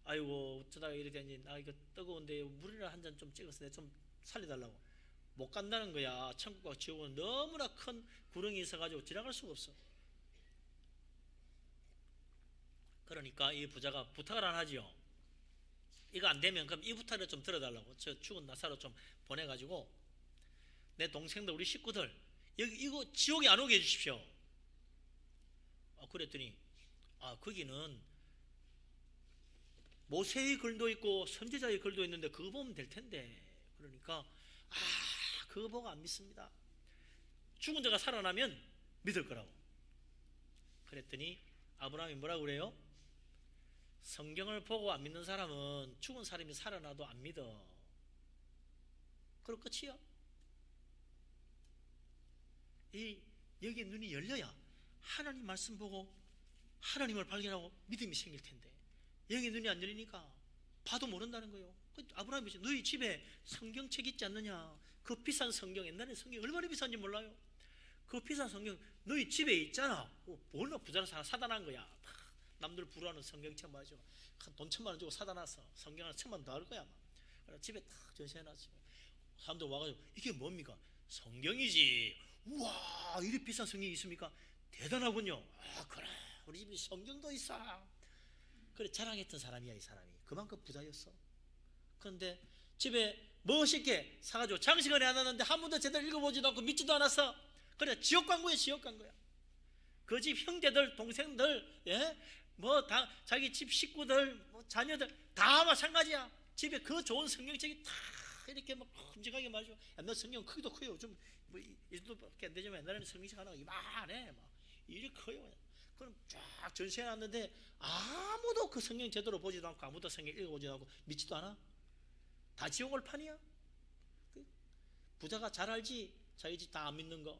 아이고 어쩌다가 이렇게 되니 나 이거 뜨거운데 물이나 한 잔 좀 찍어서 내 좀 살려달라고. 못 간다는 거야. 천국과 지옥은 너무나 큰 구렁이 있어가지고 지나갈 수가 없어. 그러니까 이 부자가 부탁을 안 하지요. 이거 안 되면 그럼 이 부탁을 좀 들어달라고. 저 죽은 나사로 좀 보내가지고 내 동생들 우리 식구들 여기 이거 지옥에 안 오게 해주십시오. 그랬더니 거기는 모세의 글도 있고 선지자의 글도 있는데 그거 보면 될 텐데. 그러니까 그거 보고 안 믿습니다. 죽은 자가 살아나면 믿을 거라고. 그랬더니 아브라함이 뭐라고 그래요? 성경을 보고 안 믿는 사람은 죽은 사람이 살아나도 안 믿어. 그럼 끝이야. 여기 눈이 열려야 하나님 말씀 보고 하나님을 발견하고 믿음이 생길 텐데 영의 눈이 안 열리니까 봐도 모른다는 거예요. 아브라함이 너희 집에 성경책 있지 않느냐? 그 비싼 성경, 옛날에 성경이 얼마나 비싼지 몰라요? 그 비싼 성경 너희 집에 있잖아. 뭘로 부자는 사다 난 거야. 남들 부러워하는 성경책 맞아. 돈 1,000만 원 주고 사다 놨어. 성경 한 1,000만 원 더 할 거야. 집에 딱 전시해놨어. 사람들 와가지고 이게 뭡니까? 성경이지. 우와, 이리 비싼 성경이 있습니까? 대단하군요. 그래, 우리 집에 성경도 있어. 그래 자랑했던 사람이야. 이 사람이 그만큼 부자였어. 그런데 집에 멋있게 사가지고 장식을 해놨는데 한 번도 제대로 읽어보지도 않고 믿지도 않았어. 그래 지옥 간 거야. 지옥 간 거야. 그 집 형제들 동생들 다 자기 집 식구들 자녀들 다 마찬가지야. 집에 그 좋은 성경책이 다 이렇게 막 큼직하게 말이죠. 옛날 성경 크기도 커요. 좀 이 정도밖에 안 되지만 옛날에는 성경책 하나가 이만해. 막 이렇게 커요. 그럼 쫙 전시해놨는데 아무도 그 성경 제대로 보지도 않고 아무도 성경 읽어보지도 않고 믿지도 않아. 다 지옥 올 판이야. 부자가 잘 알지. 자기 집 다 안 믿는 거.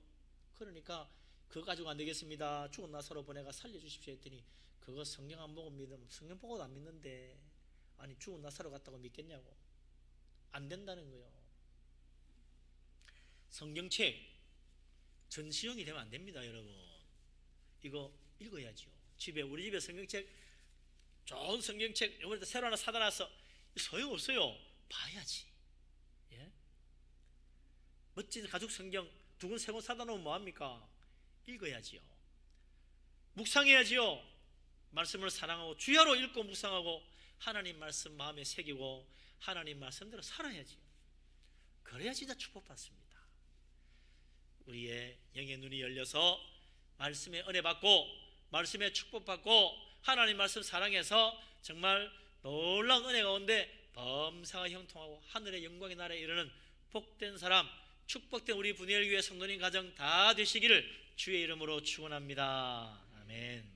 그러니까 그거 가지고 안 되겠습니다. 죽은 나사로 보내가 살려주십시오 했더니 그거 성경 안 보고 믿으면 성경 보고도 안 믿는데 아니 죽은 나사로 갔다고 믿겠냐고. 안 된다는 거예요. 성경책 전시용이 되면 안 됩니다. 여러분 이거 읽어야죠. 우리 집에 성경책 좋은 성경책 이번에 새로 하나 사다 놨어. 소용없어요. 봐야지. 멋진 가죽 성경 2권 3권 사다 놓으면 뭐합니까? 읽어야지요. 묵상해야지요. 말씀을 사랑하고 주야로 읽고 묵상하고 하나님 말씀 마음에 새기고 하나님 말씀대로 살아야지요. 그래야 진짜 축복받습니다. 우리의 영의 눈이 열려서 말씀의 은혜 받고 말씀의 축복받고 하나님 말씀 사랑해서 정말 놀라운 은혜 가운데 범사가 형통하고 하늘의 영광의 나라에 이르는 복된 사람 축복된 우리 분야를 위해 성도님 가정 다 되시기를 주의 이름으로 축원합니다. 아멘.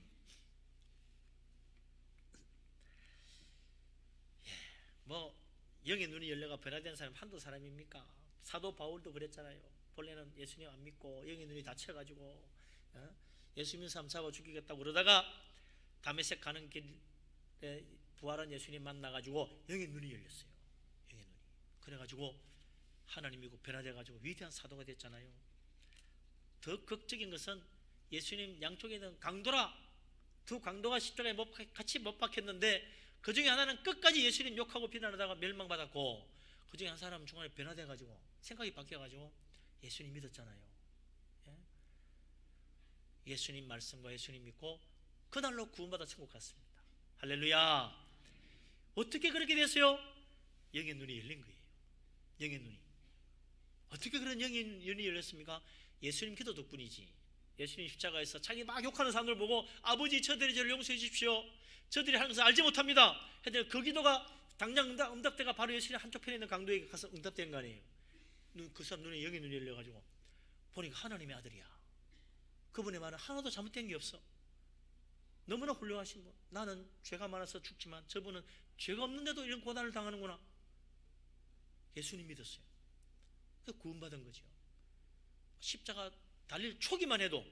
영의 눈이 열려가 변화된 사람 한두 사람입니까? 사도 바울도 그랬잖아요. 본래는 예수님 안 믿고 영의 눈이 닫혀가지고 예수 믿는 사람 잡아 죽이겠다고 그러다가 다메섹 가는 길에 부활한 예수님 만나가지고 영의 눈이 열렸어요. 영의 눈이. 그래가지고 하나님 믿고 변화돼가지고 위대한 사도가 됐잖아요. 더 극적인 것은 예수님 양쪽에 있는 강도라, 두 강도가 십자가에 같이 못 박혔는데 그 중에 하나는 끝까지 예수님 욕하고 비난하다가 멸망받았고, 그 중에 한 사람은 중간에 변화돼가지고 생각이 바뀌어가지고 예수님 믿었잖아요. 예수님 말씀과 예수님 믿고 그날로 구원받아 천국 갔습니다. 할렐루야. 어떻게 그렇게 됐어요? 영의 눈이 열린 거예요. 영의 눈이. 어떻게 그런 영의 눈이 열렸습니까? 예수님 기도 덕분이지. 예수님 십자가에서 자기 막 욕하는 사람들 보고 아버지 저들이 저를 용서해 주십시오, 저들이 하는 것을 알지 못합니다 했더니 그 기도가 당장 응답대가 바로 예수님 한쪽 편에 있는 강도에게 가서 응답된 거 아니에요. 그 사람 눈에 영의 눈이 열려가지고 보니까 하나님의 아들이야. 그분의 말은 하나도 잘못된 게 없어. 너무나 훌륭하신 분. 나는 죄가 많아서 죽지만 저분은 죄가 없는데도 이런 고난을 당하는구나. 예수님 믿었어요. 그래서 구원받은 거죠. 십자가 달릴 초기만 해도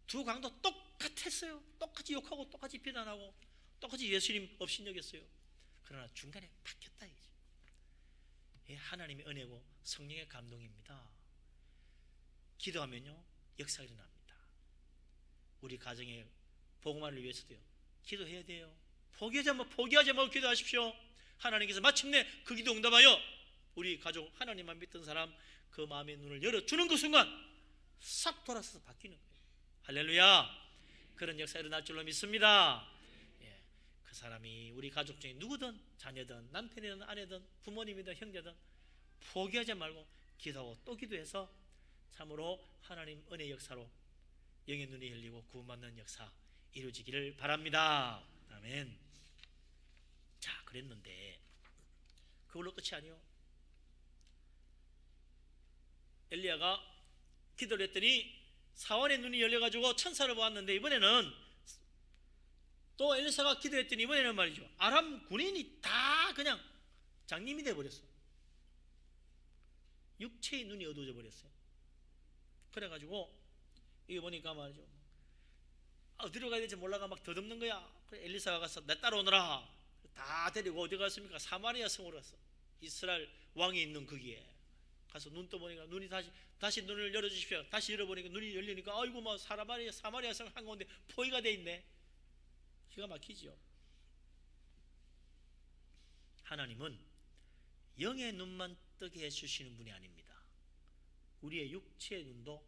두 강도 똑같았어요. 똑같이 욕하고 똑같이 비난하고 똑같이 예수님 업신여겼어요. 그러나 중간에 바뀌었다 이거죠. 하나님의 은혜고 성령의 감동입니다. 기도하면요 역사가 일어납니다. 우리 가정의 복음화를 위해서도요 기도해야 돼요. 포기하지 말고 기도하십시오. 하나님께서 마침내 그 기도 응답하여 우리 가족 하나님만 믿던 사람 그 마음의 눈을 열어주는 그 순간 싹 돌아서서 바뀌는 거예요. 할렐루야. 그런 역사가 일어날 줄로 믿습니다. 그 사람이 우리 가족 중에 누구든 자녀든 남편이든 아내든 부모님이든 형제든 포기하지 말고 기도하고 또 기도해서 참으로 하나님 은혜 역사로 영의 눈이 열리고 구원받는 역사 이루어지기를 바랍니다. 아멘. 자, 그랬는데 그걸로 끝이 아니요. 엘리야가 기도를 했더니 사원의 눈이 열려가지고 천사를 보았는데 이번에는 또 엘리사가 기도했더니 이번에는 말이죠 아람 군인이 다 그냥 장님이 돼버렸어. 육체의 눈이 어두워져 버렸어요. 그래가지고 이게 보니까 말이죠 어디로 가야 될지 몰라가 막 더듬는 거야. 그래 엘리사가 가서 내 따라오너라. 다 데리고 어디 갔습니까? 사마리아 성으로 갔어. 이스라엘 왕이 있는 거기에 가서 눈 떠보니까 눈이 다시 눈을 열어주십시오. 다시 열어보니까 눈이 열리니까 아이고 뭐 사마리아 성 한가운데 포위가 돼 있네. 기가 막히죠. 하나님은 영의 눈만 뜨게 해주시는 분이 아닙니다. 우리의 육체의 눈도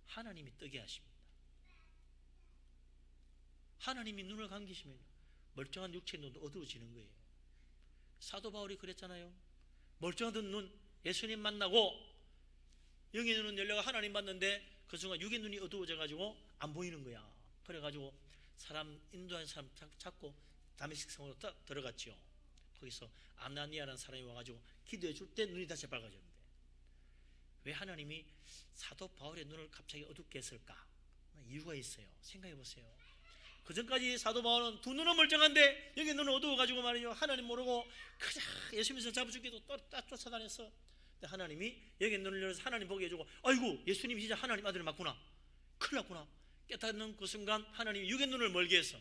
하나님이 뜨게 하십니다. 하나님이 눈을 감기시면 멀쩡한 육체의 눈도 어두워지는 거예요. 사도 바울이 그랬잖아요. 멀쩡하던 눈 예수님 만나고 영의 눈은 열려가 하나님 봤는데 그 순간 육의 눈이 어두워져가지고 안 보이는 거야. 그래가지고 사람 인도하는 사람 찾고 다메섹 성으로 들어갔죠. 거기서 아나니아라는 사람이 와가지고 기도해 줄 때 눈이 다시 밝아졌는데 왜 하나님이 사도 바울의 눈을 갑자기 어둡게 했을까? 이유가 있어요. 생각해 보세요. 그 전까지 사도 바울은 두 눈은 멀쩡한데 여기 눈은 어두워가지고 말이죠 하나님 모르고 그냥 예수 믿어서 잡아주기도 쫓아다녔어. 근데 하나님이 여기 눈을 열어서 하나님 보게 해주고 아이고 예수님이 진짜 하나님 아들 맞구나, 큰일 났구나 깨닫는 그 순간 하나님이 육의 눈을 멀게 했어.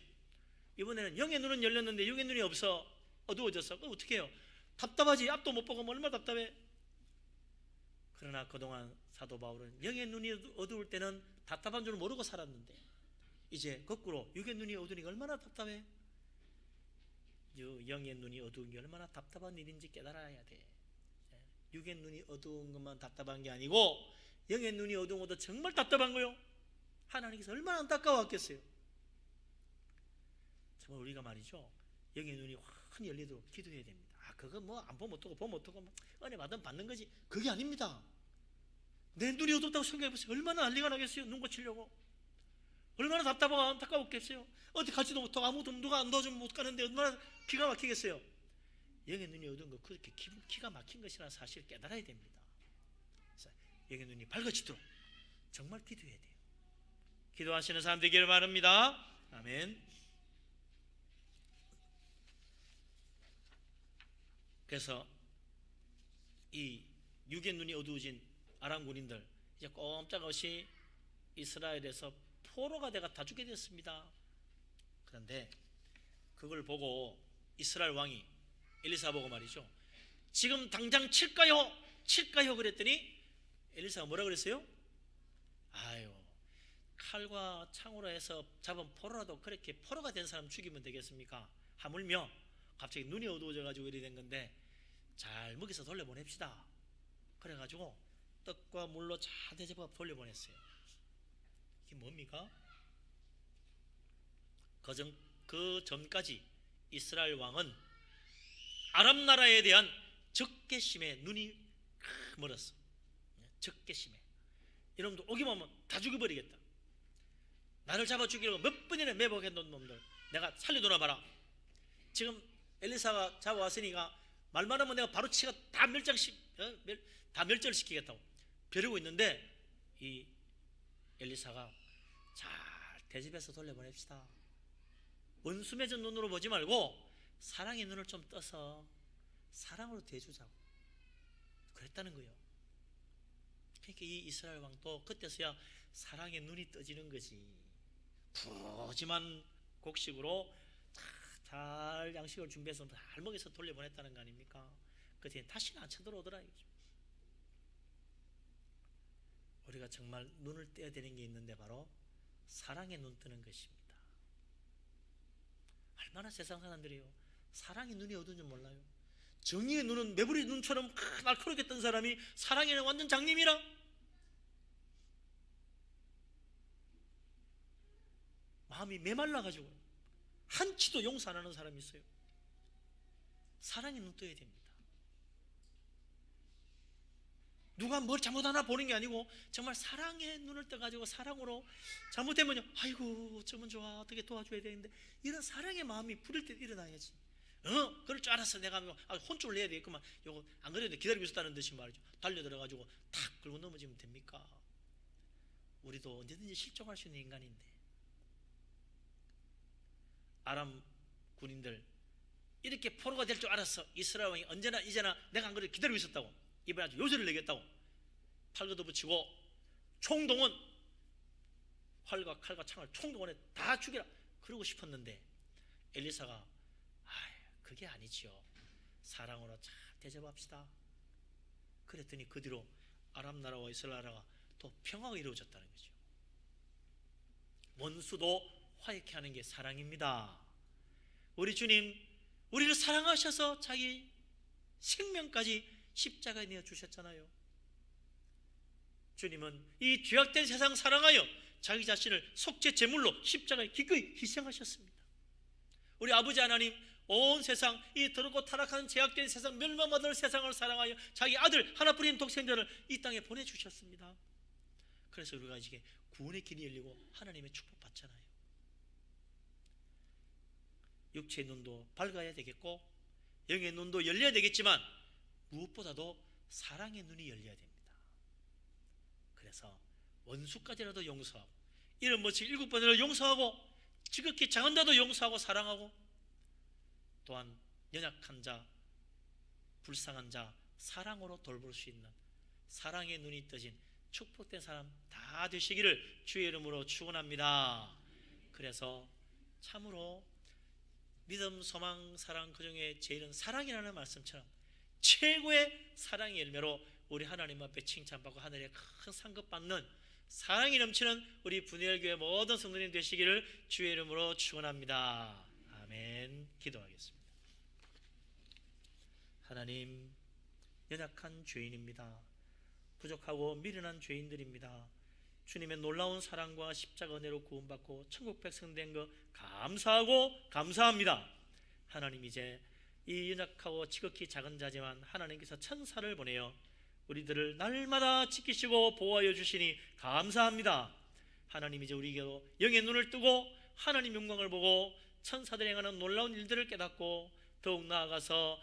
이번에는 영의 눈은 열렸는데 육의 눈이 없어. 어두워졌어. 그럼 어떻게 해요? 답답하지. 앞도 못 보고 얼마나 답답해. 그러나 그동안 사도 바울은 영의 눈이 어두울 때는 답답한 줄 모르고 살았는데 이제 거꾸로 육의 눈이 어두우니까 얼마나 답답해. 영의 눈이 어두운 게 얼마나 답답한 일인지 깨달아야 돼. 육의 눈이 어두운 것만 답답한 게 아니고 영의 눈이 어두운 것도 정말 답답한 거요. 하나님께서 얼마나 안타까워했겠어요. 정말 우리가 말이죠 영의 눈이 확 열리도록 기도해야 됩니다. 그거 뭐 안 보면 어떡하고 보면 어떡하고 은혜 받는 거지. 그게 아닙니다. 내 눈이 어둡다고 생각해보세요. 얼마나 난리가 나겠어요. 눈 고치려고 얼마나 답답하고 안타까웠겠어요. 어디 가지도 못하고 아무도 누가 안 도와주면 못 가는데 얼마나 기가 막히겠어요. 영의 눈이 어두운 거 그렇게 기가 막힌 것이라는 사실을 깨달아야 됩니다. 영의 눈이 밝아지도록 정말 기도해야 돼요. 기도하시는 사람 되기를 바랍니다. 아멘. 그래서 이 육의 눈이 어두워진 아람 군인들 이제 꼼짝없이 이스라엘에서 포로가 돼가 다 죽게 됐습니다. 그런데 그걸 보고 이스라엘 왕이 엘리사 보고 말이죠, 지금 당장 칠까요? 칠까요? 그랬더니 엘리사가 뭐라 그랬어요? 아유, 칼과 창으로 해서 잡은 포로라도 그렇게 포로가 된 사람 죽이면 되겠습니까? 하물며 갑자기 눈이 어두워져 가지고 이래 된 건데 잘 먹여서 돌려보냅시다. 그래가지고 떡과 물로 잘 대접하고 돌려보냈어요. 이게 뭡니까? 그 전까지 이스라엘 왕은 아람 나라에 대한 적개심에 눈이 멀었어. 적개심에 이놈들 오기만 하면 다 죽여버리겠다. 나를 잡아 죽이려고 몇 번이나 매복해 놓은 놈들 내가 살려두나 봐라. 지금 엘리사가 잡아왔으니까 말만 하면 내가 바로 치가 다 멸절시키겠다고 벼르고 있는데 이 엘리사가 잘 대접해서 돌려보냅시다. 원수 맺은 눈으로 보지 말고 사랑의 눈을 좀 떠서 사랑으로 대주자고 그랬다는 거예요. 그러니까 이 이스라엘 왕도 그때서야 사랑의 눈이 떠지는 거지. 푸짐한 곡식으로 잘 양식을 준비해서 잘 먹여서 돌려보냈다는 거 아닙니까? 그 뒤에 다시는 안 쳐들어오더라 이거죠. 우리가 정말 눈을 떼야 되는 게 있는데 바로 사랑의 눈 뜨는 것입니다. 얼마나 세상 사람들이요, 사랑의 눈이 어두운 줄 몰라요. 정의의 눈은 매부리 눈처럼 날카롭게 뜬 사람이 사랑에는 완전 장님이라. 마음이 메말라가지고 한치도 용서 안 하는 사람이 있어요. 사랑의 눈 떠야 됩니다. 누가 뭘 잘못하나 보는 게 아니고 정말 사랑의 눈을 떠가지고 사랑으로 잘못되면요, 아이고 어쩌면 좋아, 어떻게 도와줘야 되는데, 이런 사랑의 마음이 부릴 때 일어나야지. 그럴 줄 알았어. 내가 혼쭐을 내야 되겠구만. 요거 안 그래도 기다리고 있었다는 듯이 말이죠. 달려들어가지고 탁 긁고 넘어지면 됩니까? 우리도 언제든지 실종할 수 있는 인간인데, 아람 군인들 이렇게 포로가 될 줄 알았어. 이스라엘 왕이 언제나 이제나 내가 안 그래도 기다리고 있었다고 이번에 아주 요새를 내겠다고 팔 걷어붙이고 총동원, 활과 칼과 창을 총동원해 다 죽이라 그러고 싶었는데 엘리사가 그게 아니지요. 사랑으로 잘 대접합시다. 그랬더니 그 뒤로 아람 나라와 이스라엘 나라가 또 평화가 이루어졌다는 거죠. 원수도 화해케 하는 게 사랑입니다. 우리 주님 우리를 사랑하셔서 자기 생명까지 십자가에 내어주셨잖아요. 주님은 이 죄악된 세상 사랑하여 자기 자신을 속죄 제물로 십자가에 기꺼이 희생하셨습니다. 우리 아버지 하나님 온 세상, 이 더럽고 타락한 죄악된 세상, 멸망받을 세상을 사랑하여 자기 아들 하나뿐인 독생자를 이 땅에 보내주셨습니다. 그래서 우리가 이제 구원의 길이 열리고 하나님의 축복 받잖아요. 육체의 눈도 밝아야 되겠고 영의 눈도 열려야 되겠지만 무엇보다도 사랑의 눈이 열려야 됩니다. 그래서 원수까지라도 용서하고, 이런 멋지 7번을 용서하고, 지극히 작은 자도 용서하고 사랑하고, 또한 연약한 자, 불쌍한 자 사랑으로 돌볼 수 있는 사랑의 눈이 떠진 축복된 사람 다 되시기를 주의 이름으로 축원합니다. 그래서 참으로 믿음, 소망, 사랑 그 중에 제일은 사랑이라는 말씀처럼 최고의 사랑의 열매로 우리 하나님 앞에 칭찬받고 하늘에 큰 상급 받는 사랑이 넘치는 우리 분열교회 모든 성도님 되시기를 주의 이름으로 축원합니다. 아멘. 기도하겠습니다. 하나님, 연약한 죄인입니다. 부족하고 미련한 죄인들입니다. 주님의 놀라운 사랑과 십자가 은혜로 구원받고 천국 백성 된 거 감사하고 감사합니다. 하나님, 이제 이 연약하고 지극히 작은 자지만 하나님께서 천사를 보내어 우리들을 날마다 지키시고 보호하여 주시니 감사합니다. 하나님, 이제 우리에게도 영의 눈을 뜨고 하나님 영광을 보고 천사들이 행하는 놀라운 일들을 깨닫고 더욱 나아가서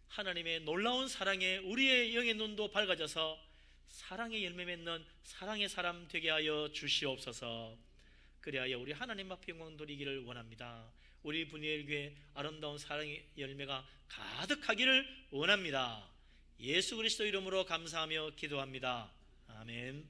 하나님의 놀라운 사랑에 우리의 영의 눈도 밝아져서 사랑의 열매 맺는 사랑의 사람 되게 하여 주시옵소서. 그리하여 우리 하나님 앞에 영광 돌리기를 원합니다. 우리 분이엘교회 아름다운 사랑의 열매가 가득하기를 원합니다. 예수 그리스도 이름으로 감사하며 기도합니다. 아멘.